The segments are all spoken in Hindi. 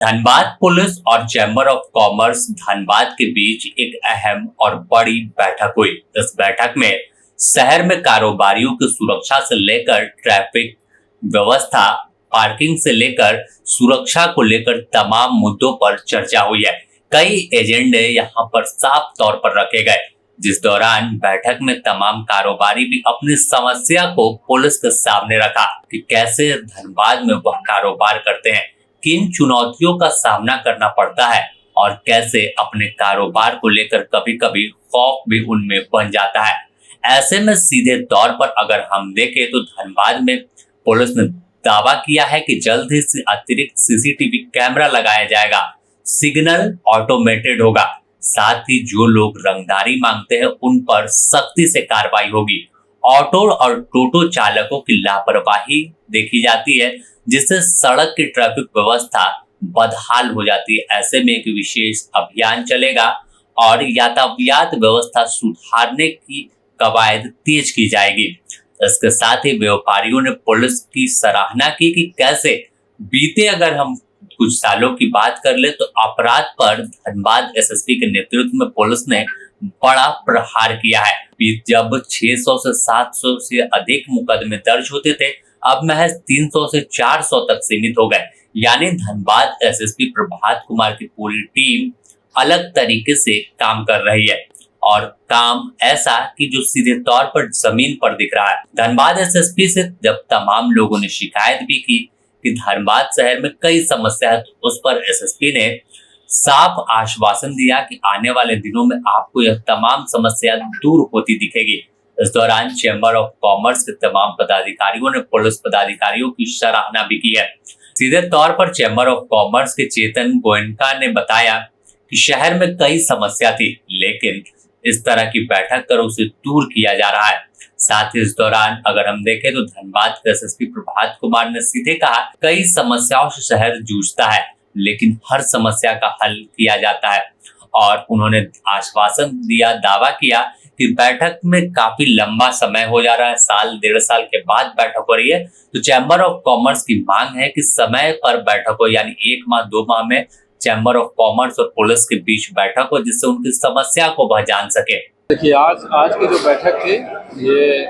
धनबाद पुलिस और चैम्बर ऑफ कॉमर्स धनबाद के बीच एक अहम और बड़ी बैठक हुई। इस बैठक में शहर में कारोबारियों की सुरक्षा से लेकर ट्रैफिक व्यवस्था, पार्किंग से लेकर सुरक्षा को लेकर तमाम मुद्दों पर चर्चा हुई है। कई एजेंडे यहाँ पर साफ तौर पर रखे गए, जिस दौरान बैठक में तमाम कारोबारी भी अपनी समस्या को पुलिस के सामने रखा कि कैसे धनबाद में वह कारोबार करते हैं, किन चुनौतियों का सामना करना पड़ता है और कैसे अपने कारोबार को लेकर कभी कभी खौफ भी उनमें बन जाता है। ऐसे में सीधे तौर पर अगर हम देखें तो धनबाद में पुलिस ने दावा किया है कि जल्द ही अतिरिक्त सीसीटीवी कैमरा लगाया जाएगा, सिग्नल ऑटोमेटेड होगा, साथ ही जो लोग रंगदारी मांगते हैं उन पर सख्ती से कार्रवाई होगी। ऑटो और टोटो चालकों की लापरवाही देखी जाती है, जिससे सड़क की ट्रैफिक व्यवस्था बदहाल हो जाती है। ऐसे में एक विशेष अभियान चलेगा और यातायात व्यवस्था सुधारने की कवायद तेज की जाएगी। इसके साथ ही व्यापारियों ने पुलिस की सराहना की कि कैसे बीते अगर हम कुछ सालों की बात कर ले तो अपराध पर धनबाद एसएसपी के नेतृत्व में पुलिस ने बड़ा प्रहार किया है। जब 600 से 700 से अधिक मुकदमे दर्ज होते थे, अब महज 300 से 400 तक सीमित हो गए। यानी धनबाद एसएसपी प्रभात कुमार की पूरी टीम अलग तरीके से काम कर रही है और काम ऐसा कि जो सीधे तौर पर जमीन पर दिख रहा है। धनबाद एसएसपी से जब तमाम लोगों ने शिकायत भी की कि धनबाद शहर में कई समस्या है, तो उस पर एसएसपी ने साफ आश्वासन दिया कि आने वाले दिनों में आपको यह तमाम समस्या दूर होती दिखेगी। इस दौरान चैम्बर ऑफ कॉमर्स के तमाम पदाधिकारियों ने पुलिस पदाधिकारियों की सराहना भी की है। सीधे तौर पर चैम्बर ऑफ कॉमर्स के चेतन गोयनका ने बताया कि शहर में कई समस्या थी, लेकिन इस तरह की बैठक कर उसे दूर किया जा रहा है। साथ ही इस दौरान अगर हम देखें तो धनबाद के एसएसपी प्रभात कुमार ने सीधे कहा, कई समस्याओं से शहर जूझता है, लेकिन हर समस्या का हल किया जाता है। और उन्होंने आश्वासन दिया, दावा किया कि बैठक में काफी लंबा समय हो जा रहा है, साल 1.5 साल के बाद बैठक हो रही है, तो चैम्बर ऑफ कॉमर्स की मांग है कि समय पर बैठक हो, यानी 1 माह 2 माह में चैम्बर ऑफ कॉमर्स और पुलिस के बीच बैठक हो, जिससे उनकी समस्या को वह जान सके। देखिए, आज की जो बैठक थी ये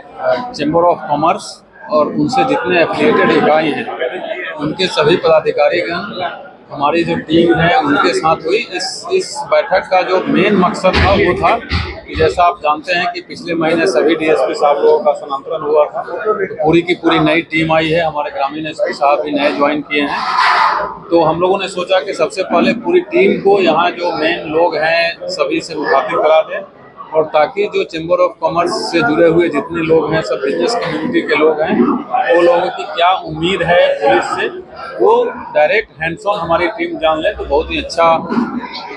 चैम्बर ऑफ कॉमर्स और उनसे जितने एफिलिएटेड इकाई हैं उनके सभी पदाधिकारीगण, हमारी जो टीम है उनके साथ हुई। इस बैठक का जो मेन मकसद था वो था कि जैसा आप जानते हैं कि पिछले महीने सभी डीएसपी साहब लोगों का स्थानांतरण हुआ था, तो पूरी की पूरी नई टीम आई है। हमारे ग्रामीण एसपी साहब भी नए ज्वाइन किए हैं। तो हम लोगों ने सोचा कि सबसे पहले पूरी टीम को यहाँ जो मेन लोग हैं सभी से मुखातिब करा दें, और ताकि जो चैम्बर ऑफ कॉमर्स से जुड़े हुए जितने लोग हैं, सब बिजनेस कम्युनिटी के लोग हैं, वो लोगों की क्या उम्मीद है पुलिस से, वो डायरेक्ट हैंड्स ऑन हमारी टीम जान ले। तो बहुत ही अच्छा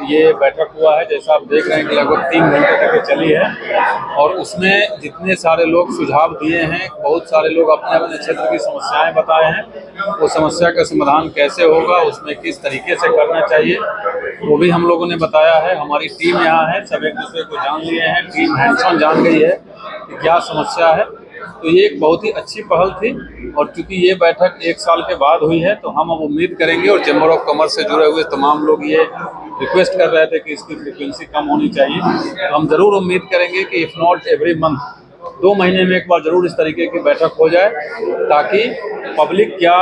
ये बैठक हुआ है। जैसा आप देख रहे हैं कि लगभग 3 घंटे तक ये चली है और उसमें जितने सारे लोग सुझाव दिए हैं, बहुत सारे लोग अपने अपने क्षेत्र की समस्याएं बताए हैं, वो समस्या का समाधान कैसे होगा, उसमें किस तरीके से करना चाहिए, वो भी हम लोगों ने बताया है। हमारी टीम यहाँ है, सब एक दूसरे को जान लिए हैं, टीम हैंड्स ऑन जान गई है कि क्या समस्या है। तो ये एक बहुत ही अच्छी पहल थी और चूंकि ये बैठक 1 साल के बाद हुई है, तो हम अब उम्मीद करेंगे, और चैम्बर ऑफ कॉमर्स से जुड़े हुए तमाम लोग ये रिक्वेस्ट कर रहे थे कि इसकी फ्रीक्वेंसी कम होनी चाहिए, तो हम ज़रूर उम्मीद करेंगे कि इफ़ नॉट एवरी मंथ, 2 महीने में एक बार जरूर इस तरीके की बैठक हो जाए, ताकि पब्लिक क्या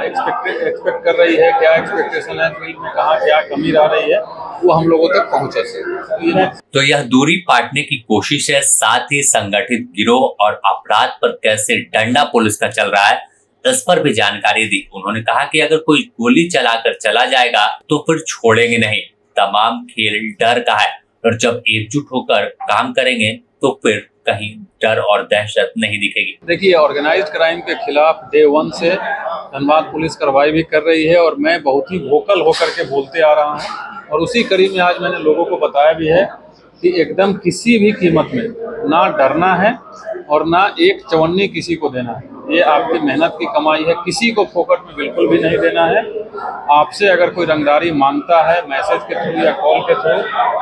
एक्सपेक्ट कर रही है, क्या एक्सपेक्टेशन है, फील्ड में कहाँ क्या कमी रह रही है, वो हम लोगों तक पहुँचा सके। तो यह दूरी पाटने की कोशिश है। साथ ही संगठित गिरोह और अपराध पर कैसे डंडा पुलिस का चल रहा है, इस पर भी जानकारी दी। उन्होंने कहा कि अगर कोई गोली चलाकर चला जाएगा तो फिर छोड़ेंगे नहीं। तमाम खेल डर का है और जब एकजुट होकर काम करेंगे तो फिर कहीं डर और दहशत नहीं दिखेगी। देखिए, ऑर्गेनाइज्ड क्राइम के खिलाफ डे 1 से धनबाद पुलिस कार्रवाई भी कर रही है और मैं बहुत ही वोकल होकर के बोलते आ रहा हूँ, और उसी कड़ी में आज मैंने लोगों को बताया भी है कि एकदम किसी भी कीमत में ना डरना है और ना एक चवन्नी किसी को देना है। ये आपकी मेहनत की कमाई है, किसी को फोकट में बिल्कुल भी नहीं देना है। आपसे अगर कोई रंगदारी मांगता है मैसेज के थ्रू या कॉल के थ्रू,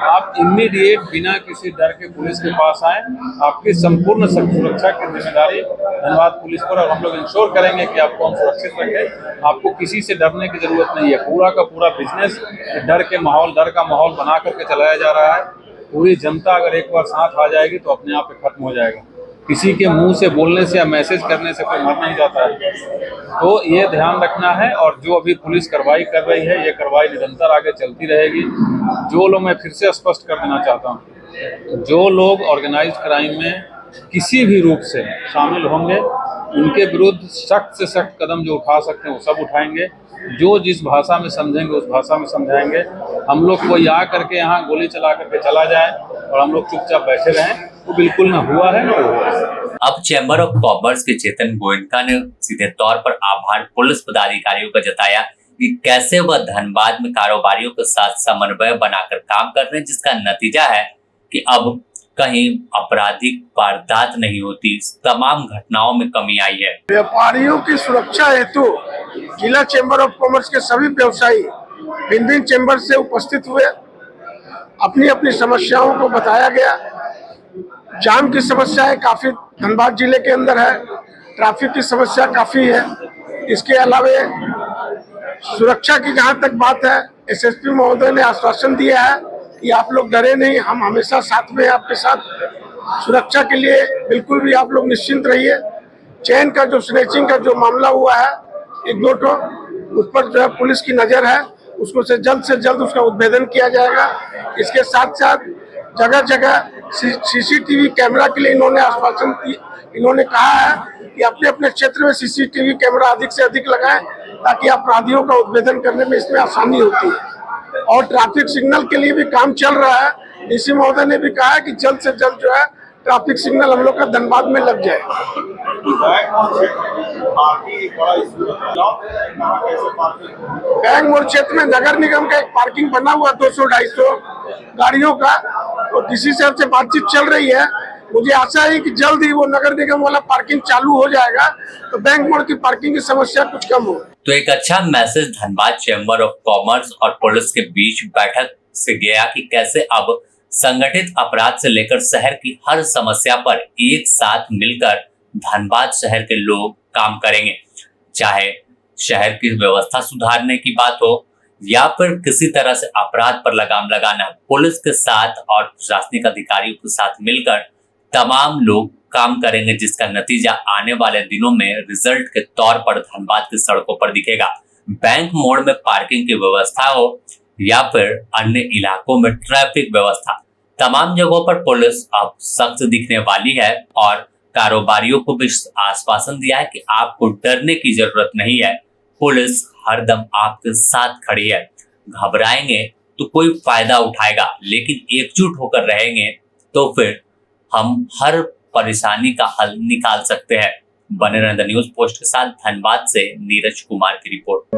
आप इमीडिएट बिना किसी डर के पुलिस के पास आएँ। आपकी संपूर्ण सुरक्षा की जिम्मेदारी धनबाद पुलिस पर, और हम लोग इंश्योर करेंगे कि आपको हम सुरक्षित रखें। आपको किसी से डरने की जरूरत नहीं है। पूरा का पूरा बिजनेस डर का माहौल बना करके चलाया जा रहा है। पूरी जनता अगर एक बार साथ आ जाएगी तो अपने आप पे खत्म हो जाएगा। किसी के मुंह से बोलने से या मैसेज करने से कोई मर नहीं जाता है। तो ये ध्यान रखना है, और जो अभी पुलिस कार्रवाई कर रही है ये कार्रवाई निरंतर आगे चलती रहेगी। जो लोग, मैं फिर से स्पष्ट कर देना चाहता हूँ, जो लोग ऑर्गेनाइज क्राइम में किसी भी रूप से शामिल होंगे उनके विरुद्ध सख्त से सख्त कदम जो उठा सकते हैं वो सब उठाएंगे। जो जिस भाषा में समझेंगे उस भाषा में समझाएंगे। हम लोग कोई आ करके यहाँ गोली चला करके चला जाए और हम लोग चुपचाप बैठे रहें, वो बिल्कुल ना हुआ है ना हुआ है। अब चैम्बर ऑफ कॉमर्स के चेतन गोयनका ने सीधे तौर पर आभार पुलिस पदाधिकारियों का जताया कि कैसे वह धनबाद में कारोबारियों के साथ समन्वय बनाकर काम कर रहे हैं, जिसका नतीजा है कि अब कहीं आपराधिक वारदात नहीं होती। तमाम घटनाओं में कमी आई है। व्यापारियों की सुरक्षा हेतु जिला चैम्बर ऑफ कॉमर्स के सभी व्यवसायी भिन्न भिन्न चैम्बर से उपस्थित हुए। अपनी अपनी समस्याओं को बताया गया। जाम की समस्या काफी धनबाद जिले के अंदर है, ट्रैफिक की समस्या काफी है। इसके अलावा सुरक्षा की जहाँ तक बात है, एसएसपी महोदय ने आश्वासन दिया है कि आप लोग डरे नहीं, हम हमेशा साथ में आपके साथ। सुरक्षा के लिए बिल्कुल भी आप लोग निश्चिंत रहिए। चैन का जो स्नैचिंग का जो मामला हुआ है एक दो ठो, उस पर जो है पुलिस की नज़र है, उसको से जल्द उसका उद्भेदन किया जाएगा। इसके साथ साथ जगह जगह सीसीटीवी कैमरा के लिए इन्होंने कहा है कि अपने अपने क्षेत्र में सीसीटीवी कैमरा अधिक से अधिक लगाएं, ताकि अपराधियों का उद्भेदन करने में इसमें आसानी होती है। और ट्रैफिक सिग्नल के लिए भी काम चल रहा है। डीसी महोदय ने भी कहा है कि जल्द से जल्द जो है ट्रैफिक सिग्नल हम लोग का धनबाद में लग जाए। बैंक मोड़ क्षेत्र में नगर निगम का एक पार्किंग बना हुआ 200-250 गाड़ियों का, तो डीसी साहब से बातचीत चल रही है। मुझे आशा है कि जल्द ही वो नगर निगम वाला पार्किंग चालू हो जाएगा, तो बैंक मोड़ की पार्किंग की समस्या कुछ कम हो। तो एक अच्छा message Dhanbad chamber of commerce और पुलिस के बीच बैठक से गया कि कैसे अब संगठित अपराध से लेकर शहर की हर समस्या पर एक साथ मिलकर धनबाद शहर के लोग काम करेंगे। चाहे शहर की व्यवस्था सुधारने की बात हो या फिर किसी तरह से अपराध पर लगाम लगाना, पुलिस के साथ और प्रशासनिक अधिकारियों के साथ मिलकर तमाम लोग काम करेंगे, जिसका नतीजा आने वाले दिनों में रिजल्ट के तौर पर धनबाद की सड़कों पर दिखेगा। बैंक मोड़ में पार्किंग की व्यवस्था हो या फिर अन्य इलाकों में ट्रैफिक व्यवस्था, तमाम जगहों पर पुलिस अब सख्त दिखने वाली है। और कारोबारियों को भी आश्वासन दिया है कि आपको डरने की जरूरत नहीं है, पुलिस हरदम आपके साथ खड़ी है। घबराएंगे तो कोई फायदा उठाएगा, लेकिन एकजुट होकर रहेंगे तो फिर हम हर परेशानी का हल निकाल सकते हैं। बने रहें द न्यूज पोस्ट के साथ। धनबाद से नीरज कुमार की रिपोर्ट।